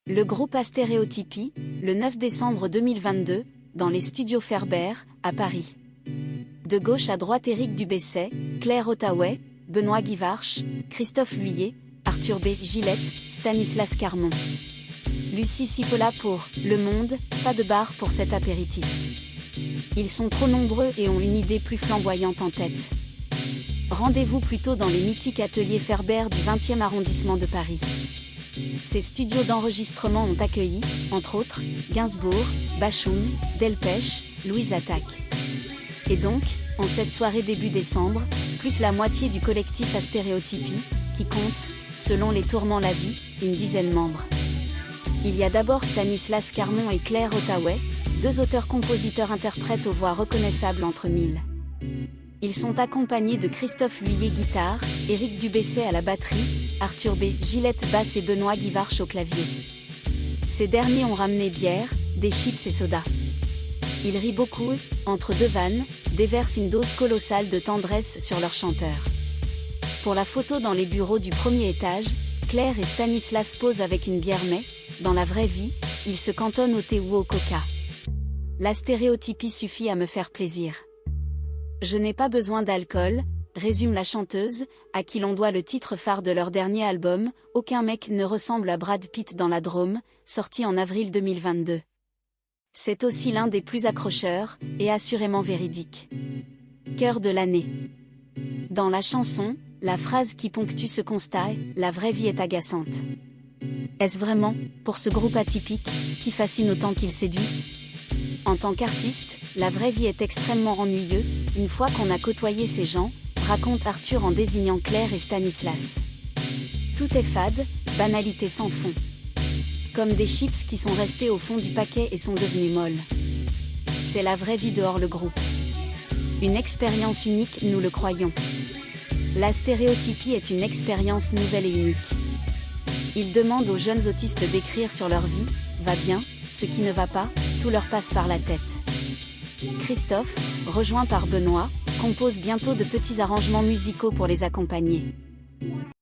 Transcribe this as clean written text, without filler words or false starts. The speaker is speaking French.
Le groupe a stéréotypie, le 9 décembre 2022, dans les studios Ferber, à Paris. De gauche à droite, Éric Dubesset, Claire Ottaway, Benoît Guivarch, Christophe Lhuillier, Arthur B. Gillette, Stanislas Carmon. Lucie Cipolla pour Le Monde, pas de bar pour cet apéritif. Ils sont trop nombreux et ont une idée plus flamboyante en tête. Rendez-vous plutôt dans les mythiques ateliers Ferber du 20e arrondissement de Paris. Ces studios d'enregistrement ont accueilli, entre autres, Gainsbourg, Bashung, Delpech, Louise Attaque. Et donc, en cette soirée début décembre, plus la moitié du collectif à stéréotypie, qui compte, selon les tourments la vie, une dizaine membres. Il y a d'abord Stanislas Carmon et Claire Ottaway, deux auteurs-compositeurs-interprètes aux voix reconnaissables entre mille. Ils sont accompagnés de Christophe Lhuillier guitare, Éric Dubesset à la batterie, Arthur B. Gillette basse et Benoît Guivarch au clavier. Ces derniers ont ramené bière, des chips et soda. Ils rient beaucoup, entre deux vannes, déversent une dose colossale de tendresse sur leur chanteur. Pour la photo dans les bureaux du premier étage, Claire et Stanislas posent avec une bière mais, dans la vraie vie, ils se cantonnent au thé ou au coca. La stéréotypie suffit à me faire plaisir. Je n'ai pas besoin d'alcool, résume la chanteuse, à qui l'on doit le titre phare de leur dernier album, Aucun mec ne ressemble à Brad Pitt dans la Drôme, sorti en avril 2022. C'est aussi l'un des plus accrocheurs, et assurément véridique. Cœur de l'année. Dans la chanson, la phrase qui ponctue ce constat est « La vraie vie est agaçante ». Est-ce vraiment, pour ce groupe atypique, qui fascine autant qu'il séduit ? En tant qu'artiste, la vraie vie est extrêmement ennuyeux, une fois qu'on a côtoyé ces gens, raconte Arthur en désignant Claire et Stanislas. Tout est fade, banalité sans fond. Comme des chips qui sont restés au fond du paquet et sont devenus molles. C'est la vraie vie dehors le groupe. Une expérience unique, nous le croyons. La stéréotypie est une expérience nouvelle et unique. Ils demandent aux jeunes autistes d'écrire sur leur vie, va bien, ce qui ne va pas, tout leur passe par la tête. Christophe, rejoint par Benoît, compose bientôt de petits arrangements musicaux pour les accompagner.